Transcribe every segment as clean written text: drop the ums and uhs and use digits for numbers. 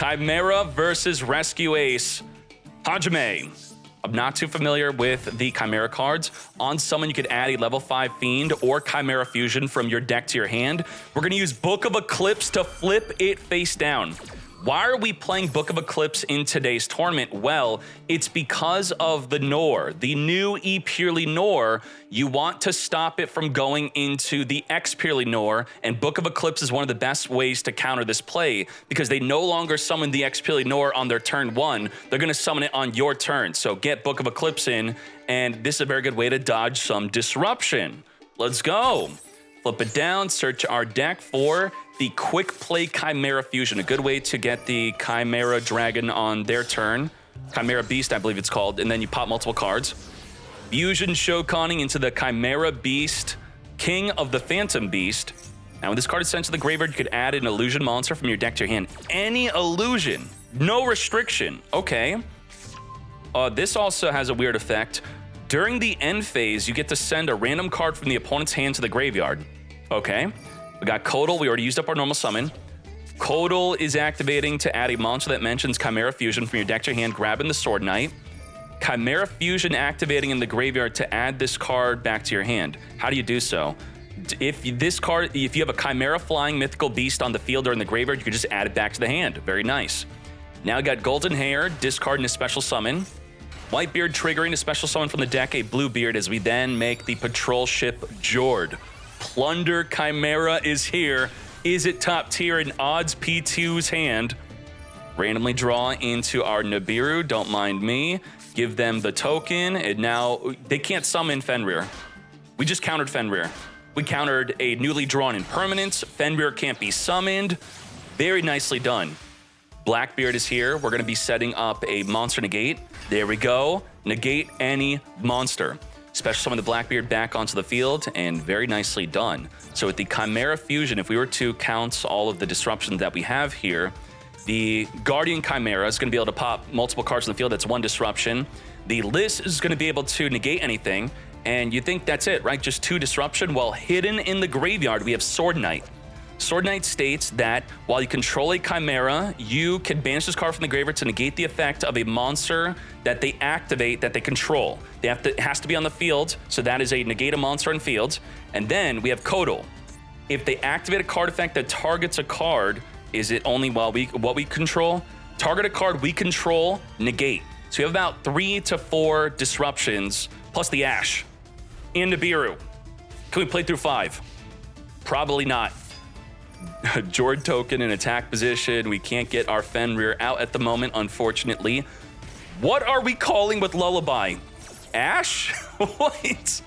Chimera versus Rescue Ace. Hajime. I'm not too familiar with the Chimera cards. On summon, you could add a level 5 Fiend or Chimera Fusion from your deck to your hand. We're going to use Book of Eclipse to flip it face down. Why are we playing Book of Eclipse in today's tournament? Well, it's because of the Nor, the new E Purely Nor. You want to stop it from going into the X Purely Nor, and Book of Eclipse is one of the best ways to counter this play because they no longer summon the X Purely Nor on their turn 1. They're going to summon it on your turn. So get Book of Eclipse in, and this is a very good way to dodge some disruption. Let's go. Flip it down, search our deck for the Quick Play Chimera Fusion, a good way to get the Chimera Dragon on their turn. Chimera Beast, I believe it's called, and then you pop multiple cards. Fusion Shokaning into the Chimera Beast, King of the Phantom Beast. Now, when this card is sent to the graveyard, you could add an illusion monster from your deck to your hand. Any illusion, no restriction. Okay. This also has a weird effect. During the end phase, you get to send a random card from the opponent's hand to the graveyard. Okay. We got Codal. We already used up our normal summon. Codal is activating to add a monster that mentions Chimera Fusion from your deck to your hand, grabbing the Sword Knight. Chimera Fusion activating in the graveyard to add this card back to your hand. How do you do so? If you have a Chimera Flying Mythical Beast on the field or in the graveyard, you can just add it back to the hand. Very nice. Now we got Golden Hair, discarding a special summon. Whitebeard triggering a special summon from the deck, a Bluebeard, as we then make the patrol ship Jord. Plunder Chimera is here. Is it top tier in odds P2's hand? Randomly draw into our Nibiru, don't mind me. Give them the token, and now they can't summon Fenrir. We just countered Fenrir. We countered a newly drawn impermanence. Fenrir can't be summoned. Very nicely done. Blackbeard is here. We're going to be setting up a monster negate. There we go. Negate any monster. Special summon the Blackbeard back onto the field, and very nicely done. So with the Chimera Fusion, if we were to count all of the disruptions that we have here, the Guardian Chimera is going to be able to pop multiple cards on the field. That's one disruption. The Liss is going to be able to negate anything, and you think that's it, right? Just 2 disruption. Well, hidden in the graveyard, we have Sword Knight. Sword Knight states that while you control a Chimera, you can banish this card from the graveyard to negate the effect of a monster that they activate that they control. It has to be on the field, so that is a negate a monster on field. And then we have Codal. If they activate a card effect that targets a card, is it only what we control? Target a card we control, negate. So we have about 3 to 4 disruptions, plus the Ash. In Nibiru. Can we play through 5? Probably not. Jord token in attack position. We can't get our Fenrir out at the moment, unfortunately. What are we calling with Lullaby? Ash? What?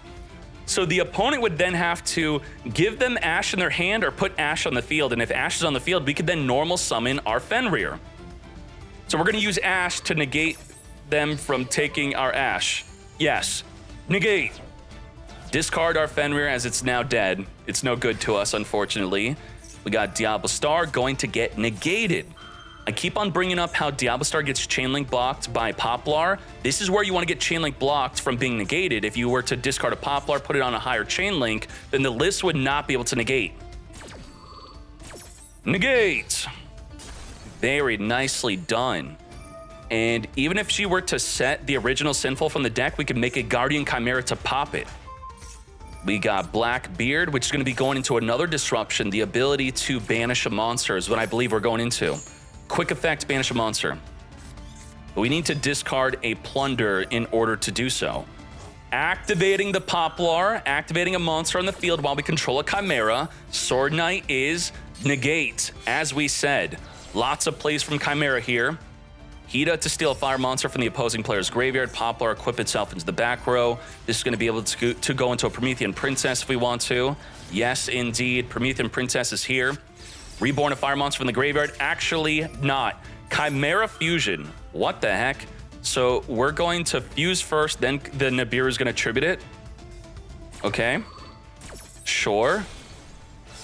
So the opponent would then have to give them Ash in their hand or put Ash on the field. And if Ash is on the field, we could then normal summon our Fenrir. So we're going to use Ash to negate them from taking our Ash. Yes. Negate. Discard our Fenrir as it's now dead. It's no good to us, unfortunately. We got Diablo Star going to get negated. I keep on bringing up how Diablo Star gets chain link blocked by Poplar. This is where you want to get chain link blocked from being negated. If you were to discard a Poplar, put it on a higher chain link, then the list would not be able to negate. Negate. Very nicely done. And even if she were to set the original Sinful from the deck, we could make a Guardian Chimera to pop it. We got Blackbeard, which is going to be going into another disruption. The ability to banish a monster is what I believe we're going into. Quick effect, banish a monster. But we need to discard a Plunder in order to do so. Activating the Poplar, activating a monster on the field while we control a Chimera. Sword Knight is negate, as we said. Lots of plays from Chimera here. Hida to steal a fire monster from the opposing player's graveyard. Poplar equip itself into the back row. This is going to be able to go into a Promethean Princess if we want to. Yes, indeed. Promethean Princess is here. Reborn a fire monster from the graveyard. Actually not. Chimera Fusion. What the heck? So we're going to fuse first, then the Nibiru is going to tribute it. Okay. Sure.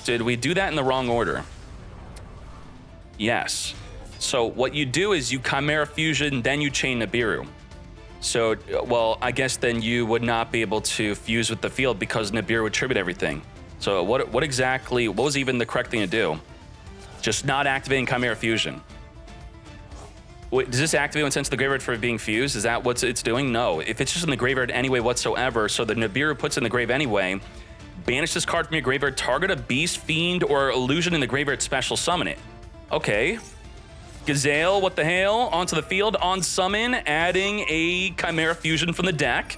Did we do that in the wrong order? Yes. So what you do is you Chimera Fusion, then you chain Nibiru. So, well, I guess then you would not be able to fuse with the field because Nibiru would tribute everything. So what was even the correct thing to do? Just not activating Chimera Fusion. Wait, does this activate when sent to the graveyard for being fused? Is that what it's doing? No. If it's just in the graveyard anyway whatsoever, so the Nibiru puts in the grave anyway, banish this card from your graveyard, target a beast, fiend, or illusion in the graveyard, special summon it. Okay. Gazelle, what the hell? Onto the field, on summon, adding a Chimera Fusion from the deck.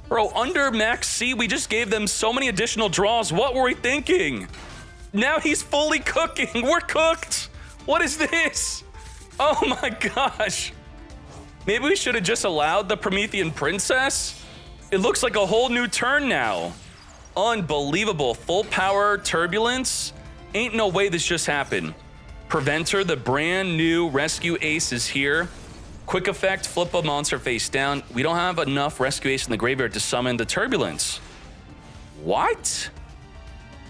Bro, under Max C, we just gave them so many additional draws. What were we thinking? Now he's fully cooking. We're cooked. What is this? Oh my gosh. Maybe we should have just allowed the Promethean Princess? It looks like a whole new turn now. Unbelievable. Full power Turbulence. Ain't no way this just happened. Preventer, the brand new Rescue Ace is here. Quick effect, flip a monster face down. We don't have enough Rescue Ace in the graveyard to summon the Turbulence. What?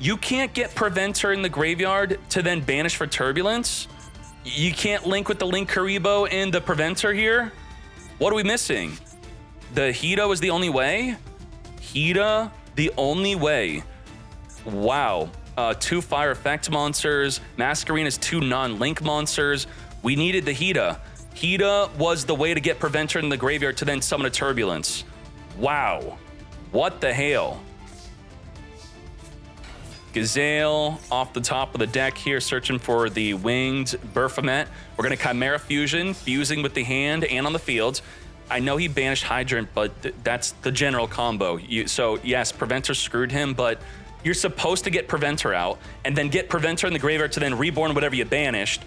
You can't get Preventer in the graveyard to then banish for Turbulence? You can't link with the Link Karibo and the Preventer here? What are we missing? The Hida is the only way? Hida, the only way. Wow. 2 fire effect monsters. Masquerina's 2 non-link monsters. We needed the Hida. Hida was the way to get Preventer in the graveyard to then summon a Turbulence. Wow. What the hell? Gazelle off the top of the deck here, searching for the winged Baphomet. We're going to Chimera Fusion, fusing with the hand and on the field. I know he banished Hydrant, but that's the general combo. So yes, Preventer screwed him, but you're supposed to get Preventer out and then get Preventer in the graveyard to then reborn whatever you banished.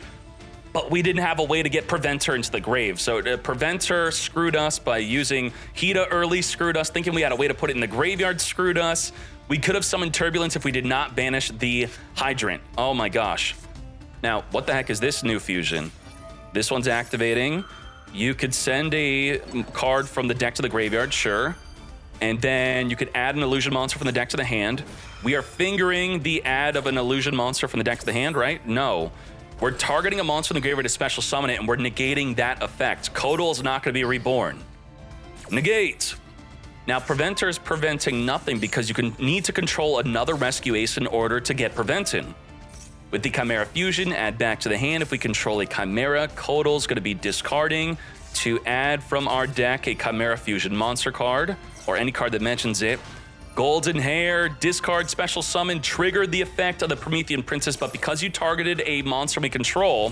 But we didn't have a way to get Preventer into the grave. So Preventer screwed us by using Hida early, screwed us, thinking we had a way to put it in the graveyard, screwed us. We could have summoned Turbulence if we did not banish the Hydrant. Oh my gosh. Now, what the heck is this new fusion? This one's activating. You could send a card from the deck to the graveyard, sure. And then you could add an illusion monster from the deck to the hand. We are fingering the add of an illusion monster from the deck to the hand, right? No. We're targeting a monster in the graveyard to special summon it, and we're negating that effect. Kotal is not going to be reborn. Negate. Now, Preventer is preventing nothing because you need to control another Rescue Ace in order to get Preventin. With the Chimera Fusion, add back to the hand. If we control a Chimera, Kotal's going to be discarding to add from our deck a Chimera Fusion monster card, or any card that mentions it. Golden Hair, discard, special summon, triggered the effect of the Promethean Princess, but because you targeted a monster we control,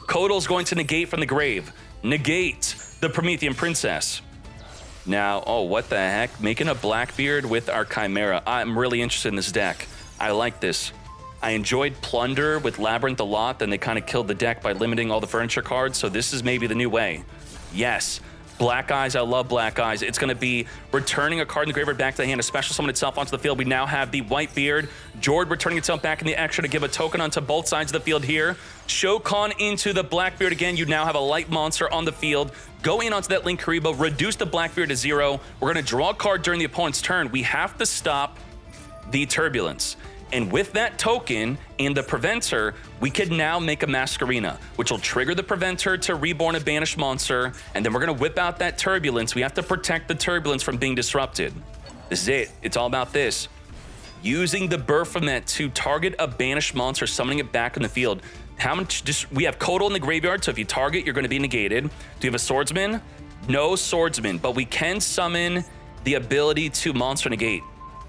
Kotal's going to negate from the grave. Negate the Promethean Princess. Now, oh, what the heck? Making a Blackbeard with our Chimera. I'm really interested in this deck. I like this. I enjoyed Plunder with Labyrinth a lot, then they kind of killed the deck by limiting all the furniture cards, so this is maybe the new way. Yes, Black Eyes, I love Black Eyes. It's going to be returning a card in the graveyard back to the hand, a special summon itself onto the field. We now have the Whitebeard. Jord returning itself back in the extra to give a token onto both sides of the field here. Shokan into the Blackbeard again. You now have a light monster on the field. Go in onto that Link Karibo, reduce the Blackbeard to 0. We're going to draw a card during the opponent's turn. We have to stop the Turbulence. And with that token and the Preventer, we can now make a Masquerina, which will trigger the Preventer to reborn a banished monster, and then we're gonna whip out that Turbulence. We have to protect the Turbulence from being disrupted. This is it. It's all about this. Using the Baphomet to target a banished monster, summoning it back in the field. How much? We have Kotal in the graveyard, so if you target, you're gonna be negated. Do you have a Swordsman? No Swordsman, but we can summon the ability to monster negate.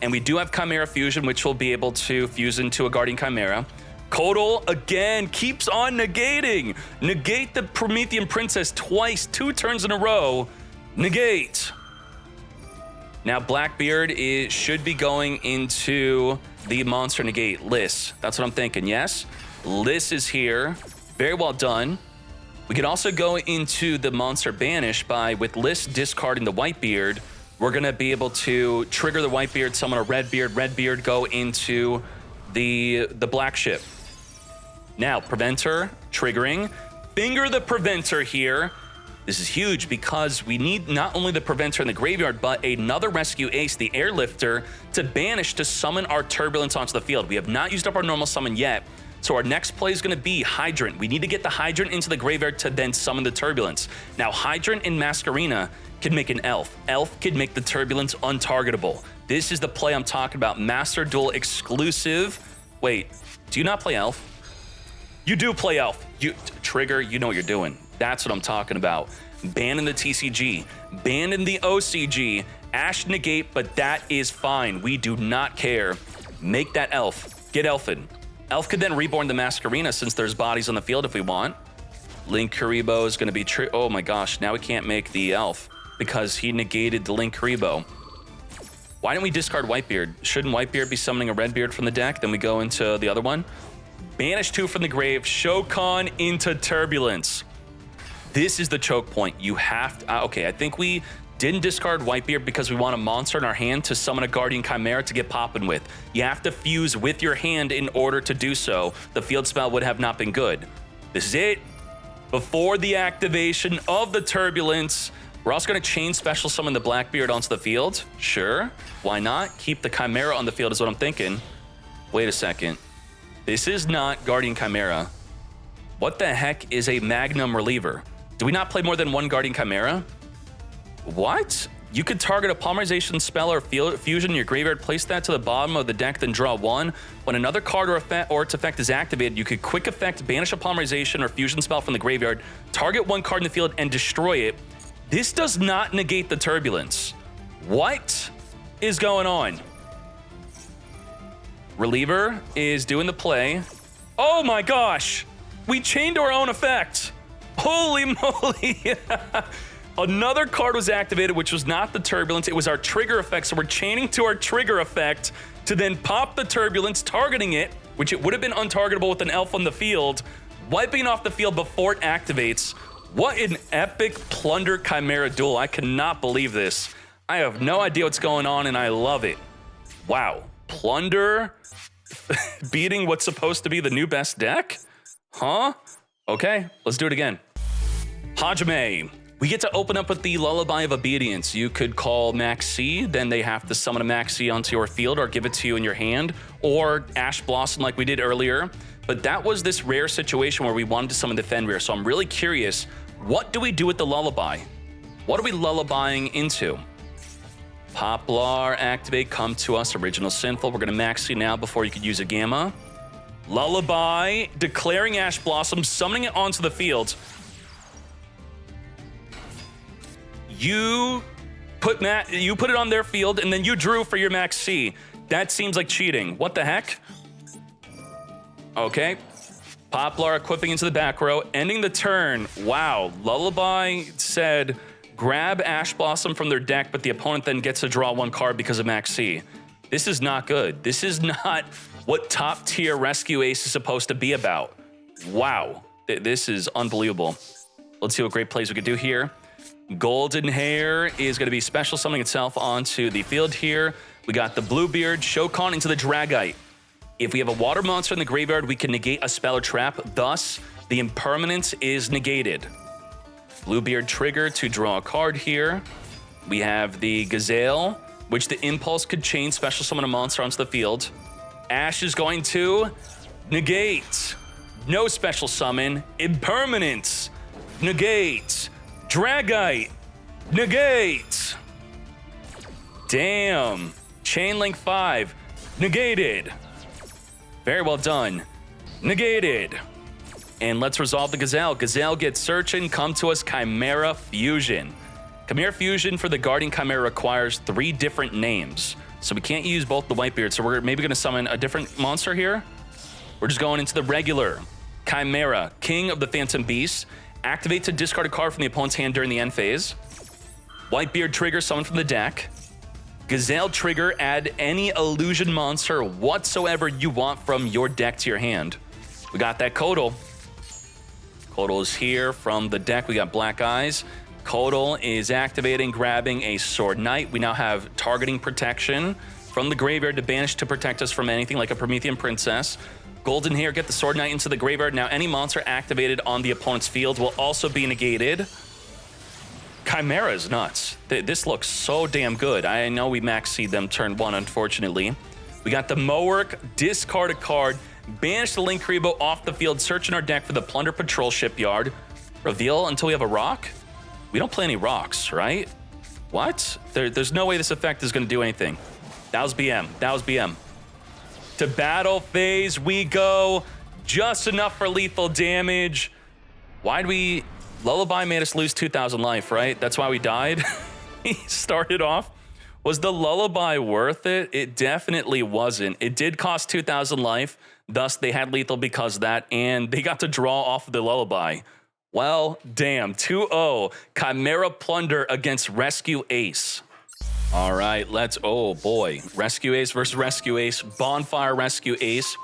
And we do have Chimera Fusion, which will be able to fuse into a Guardian Chimera. Kotal, again, keeps on negating. Negate the Promethean Princess twice, 2 turns in a row. Negate. Now, Blackbeard should be going into the monster negate. Liss, that's what I'm thinking, yes? Liss is here. Very well done. We could also go into the monster banish with Liss discarding the Whitebeard. We're going to be able to trigger the Whitebeard, summon a Redbeard, go into the Black Ship. Now, Preventer, triggering. Finger the Preventer here. This is huge because we need not only the Preventer in the graveyard, but another Rescue Ace, the Airlifter, to banish to summon our Turbulence onto the field. We have not used up our normal summon yet, so our next play is going to be Hydrant. We need to get the Hydrant into the graveyard to then summon the Turbulence. Now, Hydrant and Masquerina can make an Elf. Elf could make the Turbulence untargetable. This is the play I'm talking about. Master Duel exclusive. Wait, do you not play Elf? You do play Elf. Trigger, you know what you're doing. That's what I'm talking about. Banning the TCG, banning the OCG, Ash negate, but that is fine. We do not care. Make that Elf. Get Elfin. Elf could then reborn the Masquerena since there's bodies on the field if we want. Link Karibo is going to be oh my gosh, now we can't make the Elf because he negated the Link Karibo. Why didn't we discard Whitebeard? Shouldn't Whitebeard be summoning a Redbeard from the deck? Then we go into the other one. Banish 2 from the grave, Shokan into Turbulence. This is the choke point. You have to, okay, I think we didn't discard Whitebeard because we want a monster in our hand to summon a Guardian Chimera to get popping with. You have to fuse with your hand in order to do so. The field spell would have not been good. This is it. Before the activation of the Turbulence, we're also going to chain special summon the Blackbeard onto the field. Sure, why not? Keep the Chimera on the field is what I'm thinking. Wait a second. This is not Guardian Chimera. What the heck is a Magnum Reliever? Do we not play more than one Guardian Chimera? What? You could target a Polymerization spell or fusion in your graveyard, place that to the bottom of the deck, then draw one. When another card or its effect is activated, you could quick effect, banish a Polymerization or fusion spell from the graveyard, target one card in the field, and destroy it. This does not negate the Turbulence. What is going on? Reliever is doing the play. Oh my gosh! We chained our own effect. Holy moly! Another card was activated, which was not the Turbulence. It was our trigger effect, so we're chaining to our trigger effect to then pop the Turbulence, targeting it, which it would have been untargetable with an Elf on the field, wiping off the field before it activates. What an epic Plunder Chimera duel. I cannot believe this. I have no idea what's going on, and I love it. Wow. Plunder beating what's supposed to be the new best deck? Huh? Okay, let's do it again. Hajime. We get to open up with the Lullaby of Obedience. You could call Maxi, then they have to summon a Maxi onto your field or give it to you in your hand, or Ash Blossom like we did earlier. But that was this rare situation where we wanted to summon the Fenrir, so I'm really curious, what do we do with the Lullaby? What are we lullabying into? Poplar, activate, come to us, Original Sinful. We're gonna Maxi now before you could use a Gamma. Lullaby, declaring Ash Blossom, summoning it onto the field. You put it on their field, and then you drew for your Max C. That seems like cheating. What the heck? Okay. Poplar equipping into the back row, ending the turn. Wow. Lullaby said, grab Ash Blossom from their deck, but the opponent then gets to draw one card because of Max C. This is not good. This is not what top tier Rescue Ace is supposed to be about. Wow. This is unbelievable. Let's see what great plays we could do here. Golden Hair is going to be special summoning itself onto the field here. We got the Bluebeard, Shokan into the Dragite. If we have a water monster in the graveyard, we can negate a spell or trap. Thus, the impermanence is negated. Bluebeard trigger to draw a card here. We have the Gazelle, which the Impulse could chain special summon a monster onto the field. Ash is going to negate. No special summon. Impermanence. Negate. Dragite. Negate. Damn. Chain Link 5. Negated. Very well done. Negated. And let's resolve the Gazelle. Gazelle gets searching. Come to us, Chimera Fusion. Chimera Fusion for the Guardian Chimera requires 3 different names. So we can't use both the Whitebeard. So we're maybe going to summon a different monster here. We're just going into the regular Chimera, King of the Phantom Beasts. Activate to discard a card from the opponent's hand during the end phase. Whitebeard trigger, summon from the deck. Gazelle trigger, add any illusion monster whatsoever you want from your deck to your hand. We got that Kodal. Kodal is here from the deck. We got Black Eyes. Kodal is activating, grabbing a Sword Knight. We now have targeting protection from the graveyard to banish to protect us from anything like a Promethean Princess. Golden Hair, get the Sword Knight into the graveyard. Now any monster activated on the opponent's field will also be negated. Chimera is nuts. This looks so damn good. I know we maxed them turn 1, unfortunately. We got the Mowork, discard a card, banish the Link Karibo off the field, search in our deck for the Plunder Patrol Shipyard. Reveal until we have a rock? We don't play any rocks, right? What? There's no way this effect is going to do anything. That was BM. That was BM. To battle phase we go. Just enough for lethal damage. Why'd we... Lullaby made us lose 2,000 life, right? That's why we died. He started off. Was the Lullaby worth it? It definitely wasn't. It did cost 2,000 life. Thus, they had lethal because of that, and they got to draw off of the Lullaby. Well, damn. 2-0. Chimera Plunder against Rescue Ace. All right, let's... Oh, boy. Rescue Ace versus Rescue Ace. Bonfire Rescue Ace.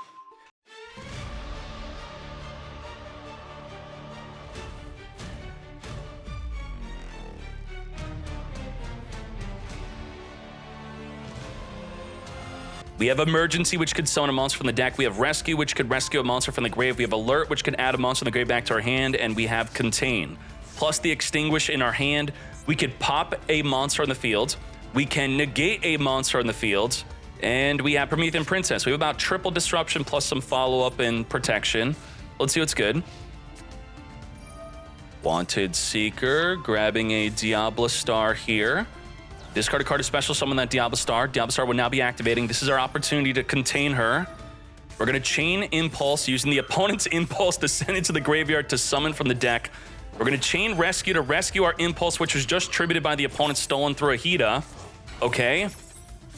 We have Emergency, which could summon a monster from the deck. We have Rescue, which could rescue a monster from the grave. We have Alert, which could add a monster from the grave back to our hand. And we have Contain. Plus the Extinguish in our hand. We could pop a monster on the field. We can negate a monster on the field. And we have Promethean Princess. We have about triple Disruption plus some follow-up and protection. Let's see what's good. Wanted Seeker, grabbing a Diablo Star here. Discard a card to special summon that Diablo Star. Diablo Star will now be activating. This is our opportunity to contain her. We're going to chain Impulse using the opponent's Impulse to send it to the graveyard to summon from the deck. We're going to chain Rescue to rescue our Impulse, which was just tributed by the opponent, stolen through a Hida. Okay.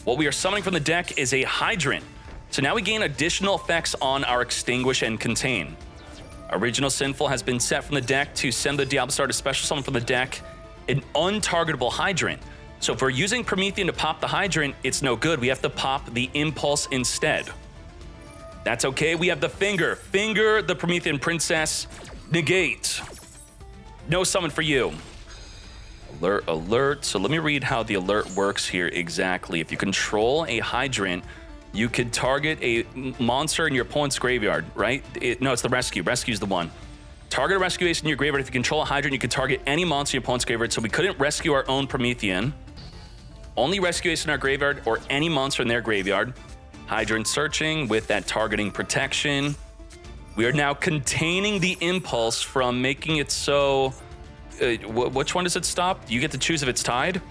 What we are summoning from the deck is a Hydrant. So now we gain additional effects on our Extinguish and Contain. Original Sinful has been set from the deck to send the Diablo Star to special summon from the deck an untargetable Hydrant. So if we're using Promethean to pop the Hydrant, it's no good. We have to pop the Impulse instead. That's okay. We have the Finger. Finger the Promethean Princess. Negate. No summon for you. Alert, alert. So let me read how the alert works here exactly. If you control a Hydrant, you could target a monster in your opponent's graveyard, right? No, it's the Rescue. Rescue's the one. Target a Rescue Ace in your graveyard. If you control a Hydrant, you can target any monster in your opponent's graveyard. So we couldn't rescue our own Promethean. Only Rescue Ace in our graveyard or any monster in their graveyard. Hydrant searching with that targeting protection. We are now containing the Impulse from making it so... which one does it stop? You get to choose if it's tied.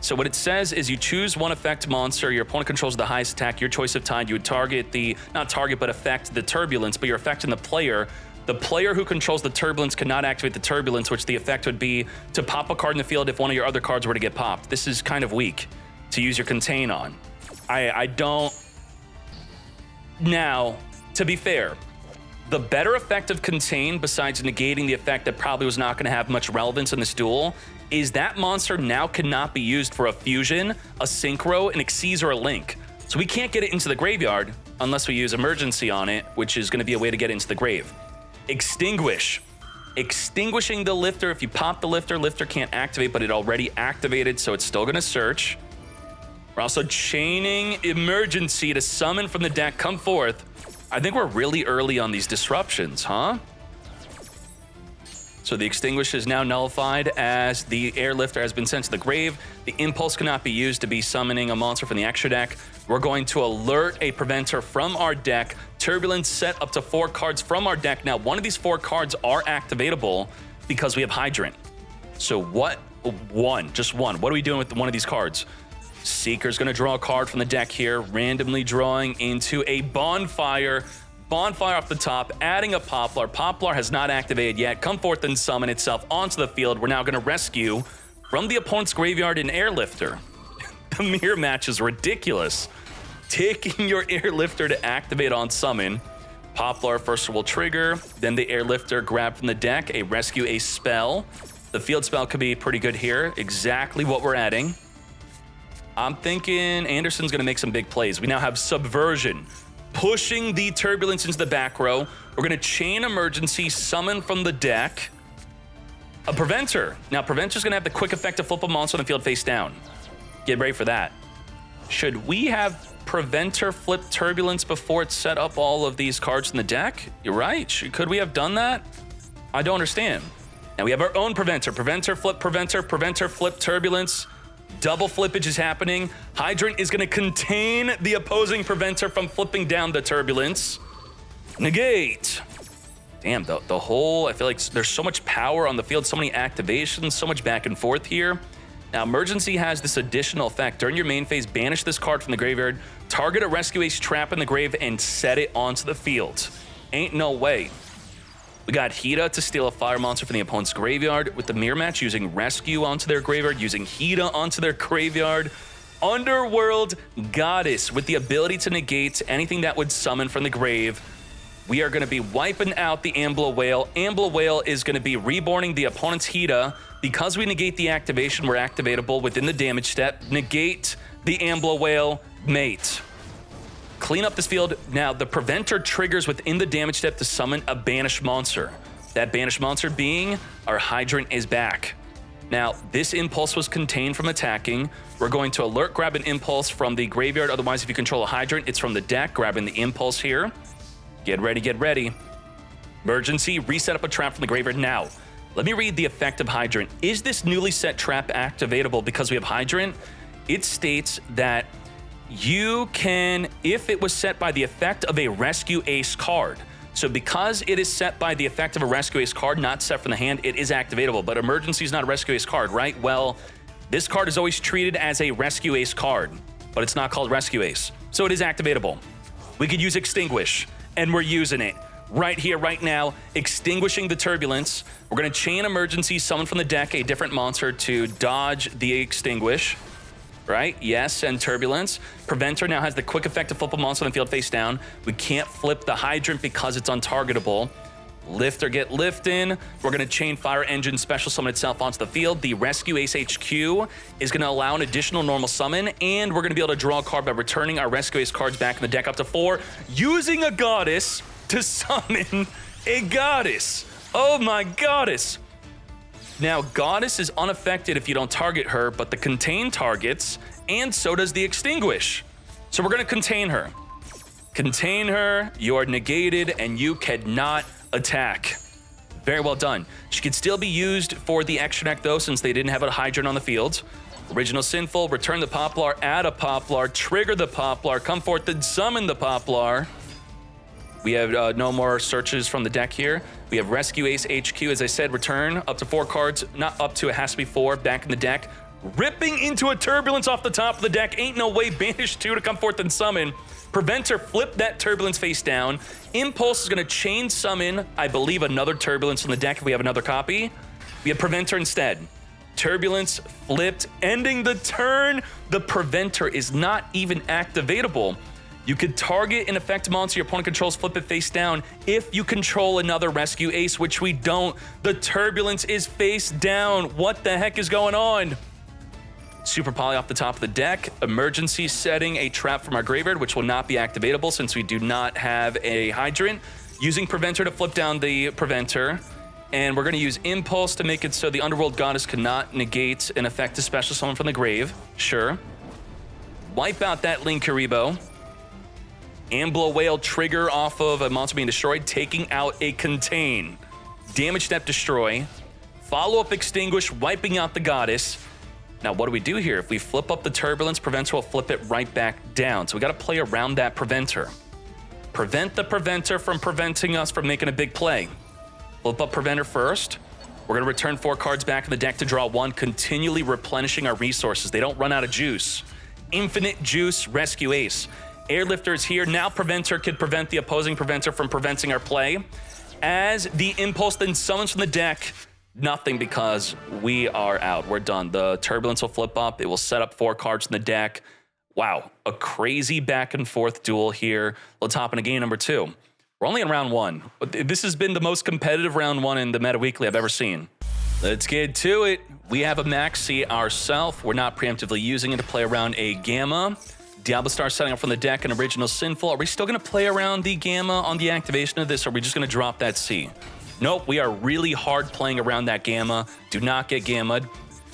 So what it says is you choose one effect monster. Your opponent controls the highest attack. Your choice of tied. You would target the... Not target, but affect the Turbulence. But you're affecting the player. The player who controls the Turbulence cannot activate the Turbulence, which the effect would be to pop a card in the field if one of your other cards were to get popped. This is kind of weak to use your Contain on. I don't... Now, to be fair, the better effect of Contain, besides negating the effect that probably was not going to have much relevance in this duel, is that monster now cannot be used for a Fusion, a Synchro, an Xyz, or a Link. So we can't get it into the graveyard unless we use Emergency on it, which is going to be a way to get it into the grave. Extinguish. Extinguishing the Lifter. If you pop the Lifter, Lifter can't activate, but it already activated, so it's still going to search. We're also chaining Emergency to summon from the deck. Come forth. I think we're really early on these disruptions, huh? So the Extinguish is now nullified as the Airlifter has been sent to the grave. The Impulse cannot be used to be summoning a monster from the extra deck. We're going to alert a Preventer from our deck. Turbulence set up to 4 cards from our deck. Now, one of these 4 cards are activatable because we have Hydrant. So what? One, just one. What are we doing with one of these cards? Seeker's going to draw a card from the deck here, randomly drawing into a Bonfire. Bonfire off the top, adding a Poplar. Poplar has not activated yet. Come forth and summon itself onto the field. We're now going to rescue from the opponent's graveyard an Airlifter. The mirror match is ridiculous. Taking your Airlifter to activate on summon. Poplar first will trigger, then the Airlifter grab from the deck, a rescue a spell. The field spell could be pretty good here. Exactly what we're adding. I'm thinking Anderson's going to make some big plays. We now have Subversion, pushing the Turbulence into the back row. We're going to chain Emergency, summon from the deck a Preventer. Now, Preventer's going to have the quick effect to flip a monster on the field face down. Get ready for that. Should we have Preventer flip Turbulence before it set up all of these cards in the deck? You're right. Could we have done that? I don't understand. Now we have our own Preventer. Preventer flip Preventer. Preventer flip Turbulence. Double flippage is happening. Hydrant is going to contain the opposing Preventer from flipping down the Turbulence. Negate. Damn, the whole... I feel like there's so much power on the field, so many activations, so much back and forth here. Now, Emergency has this additional effect. During your main phase, banish this card from the graveyard, target a Rescue Ace trap in the grave, and set it onto the field. Ain't no way. We got Hida to steal a fire monster from the opponent's graveyard with the mirror match, using Rescue onto their graveyard, using Hida onto their graveyard. Underworld Goddess with the ability to negate anything that would summon from the grave. We are going to be wiping out the Ambler Whale. Ambler Whale is going to be reborning the opponent's Hida. Because we negate the activation, we're activatable within the damage step. Negate the Ambler Whale, mate. Clean up this field. Now, the Preventer triggers within the damage step to summon a banished monster. That banished monster being our Hydrant is back. Now, this impulse was contained from attacking. We're going to alert, grab an impulse from the graveyard. Otherwise, if you control a Hydrant, it's from the deck. Grabbing the impulse here. Get ready, get ready. Emergency, reset up a trap from the graveyard now. Let me read the effect of Hydrant. Is this newly set trap activatable because we have Hydrant? It states that you can, if it was set by the effect of a Rescue Ace card. So because it is set by the effect of a Rescue Ace card, not set from the hand, it is activatable. But Emergency is not a Rescue Ace card, right? Well, this card is always treated as a Rescue Ace card, but it's not called Rescue Ace. So it is activatable. We could use Extinguish, and we're using it right here, right now, extinguishing the Turbulence. We're going to chain Emergency, summon from the deck a different monster to dodge the Extinguish. Right? Yes, and Turbulence. Preventer now has the quick effect to flip a monster on the field face down. We can't flip the Hydrant because it's untargetable. Lift or get lift in. We're going to chain Fire Engine, special summon itself onto the field. The Rescue Ace HQ is going to allow an additional normal summon, and we're going to be able to draw a card by returning our Rescue Ace cards back in the deck up to 4, using a Goddess to summon a Goddess. Oh my Goddess. Now, Goddess is unaffected if you don't target her, but the contain targets, and so does the Extinguish. So we're going to contain her. Contain her, you are negated, and you cannot attack. Very well done. She could still be used for the extra deck, though, since they didn't have a Hydrant on the field. Original Sinful, return the Poplar, add a Poplar, trigger the Poplar, come forth and summon the Poplar. We have no more searches from the deck here. We have Rescue Ace HQ, as I said, return up to 4 cards. Not up to, it has to be 4 back in the deck. Ripping into a Turbulence off the top of the deck. Ain't no way, banish 2 to come forth and summon. Preventer, flip that Turbulence face down. Impulse is going to chain summon, I believe, another Turbulence from the deck if we have another copy. We have Preventer instead. Turbulence flipped, ending the turn. The Preventer is not even activatable. You could target an effect monster your opponent controls, flip it face down. If you control another Rescue Ace, which we don't, the Turbulence is face down. What the heck is going on? Super Poly off the top of the deck. Emergency, setting a trap from our graveyard, which will not be activatable since we do not have a Hydrant. Using Preventer to flip down the Preventer. And we're going to use Impulse to make it so the Underworld Goddess cannot negate an effect to special summon from the grave. Sure. Wipe out that Linkuriboh. Ambler Whale trigger off of a monster being destroyed, taking out a Contain. Damage step, destroy. Follow-up Extinguish, wiping out the Goddess. Now, what do we do here? If we flip up the Turbulence, Preventer will flip it right back down. So we got to play around that Preventer. Prevent the Preventer from preventing us from making a big play. Flip up Preventer first. We're going to return 4 cards back in the deck to draw 1, continually replenishing our resources. They don't run out of juice. Infinite juice, Rescue Ace. Airlifter is here. Now Preventer could prevent the opposing Preventer from preventing our play. As the Impulse then summons from the deck, nothing because we are out. We're done. The Turbulence will flip up. It will set up 4 cards in the deck. Wow, a crazy back and forth duel here. Let's hop into game number 2. We're only in round 1. This has been the most competitive round 1 in the Meta Weekly I've ever seen. Let's get to it. We have a Maxi ourselves. We're not preemptively using it to play around a Gamma. Diablo Star setting up from the deck, an Original Sinful. Are we still going to play around the Gamma on the activation of this, or are we just going to drop that C? Nope, we are really hard playing around that Gamma. Do not get Gamma'd.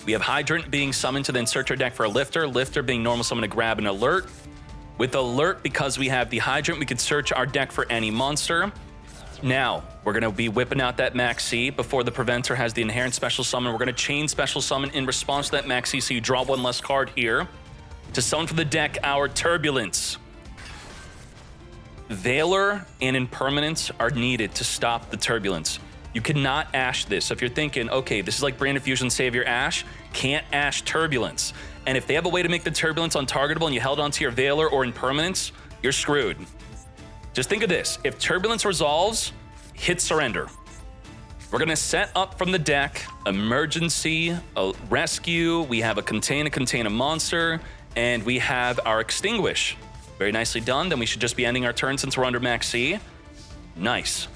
We have Hydrant being summoned to then search our deck for a Lifter. Lifter being normal summon to grab an Alert. With Alert, because we have the Hydrant, we could search our deck for any monster. Now, we're going to be whipping out that Max C before the Preventer has the inherent special summon. We're going to chain special summon in response to that Max C, so you draw 1 less card here. To summon from the deck, our Turbulence. Veiler and Impermanence are needed to stop the Turbulence. You cannot Ash this. So if you're thinking, okay, this is like Brand Fusion Savior Ash, can't Ash Turbulence. And if they have a way to make the Turbulence untargetable and you held onto your Veiler or Impermanence, you're screwed. Just think of this. If Turbulence resolves, hit surrender. We're going to set up from the deck Emergency, a Rescue, we have a contain a monster, and we have our Extinguish. Very nicely done. Then we should just be ending our turn since we're under Max C. Nice.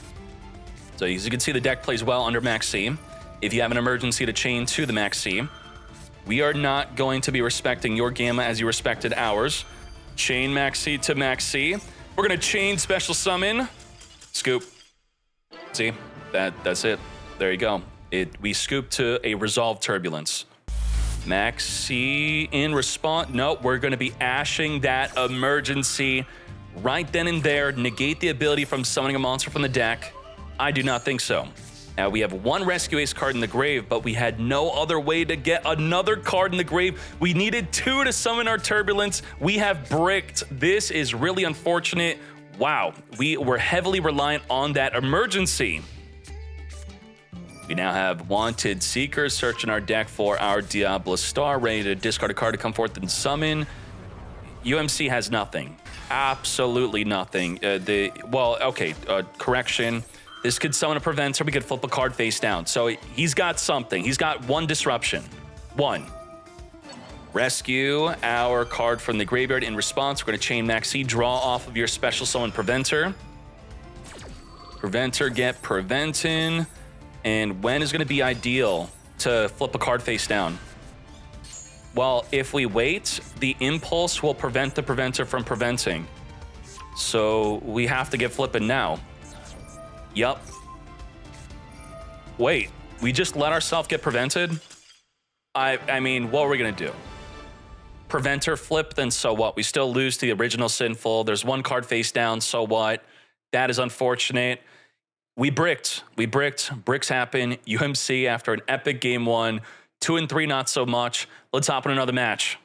So as you can see, the deck plays well under Max C. If you have an Emergency to chain to the Max C, we are not going to be respecting your Gamma as you respected ours. Chain Max C to Max C. We're going to chain Special Summon. Scoop. See? That's it. There you go. We scoop to a Resolved Turbulence. Max C in response. Nope, we're going to be ashing that Emergency right then and there. Negate the ability from summoning a monster from the deck. I do not think so. Now, we have one Rescue Ace card in the grave, but we had no other way to get another card in the grave. We needed 2 to summon our Turbulence. We have bricked. This is really unfortunate. Wow, we were heavily reliant on that Emergency. We now have Wanted Seekers searching our deck for our Diablo Star, ready to discard a card to come forth and summon. UMC has nothing. Absolutely nothing. Correction. This could summon a Preventer. We could flip a card face down. So he's got something. He's got 1 disruption. 1. Rescue our card from the graveyard. In response, we're going to chain Max C, draw off of your Special Summon Preventer. Preventer, get Preventin. And when is going to be ideal to flip a card face down? Well, if we wait, the Impulse will prevent the Preventer from preventing. So we have to get flipping now. Yup. Wait, we just let ourselves get prevented? I mean, what are we going to do? Preventer flip, then so what? We still lose to the original Sinful. There's 1 card face down, so what? That is unfortunate. We bricked. Bricks happen. UMC after an epic game 1. 2 and 3, not so much. Let's hop in another match.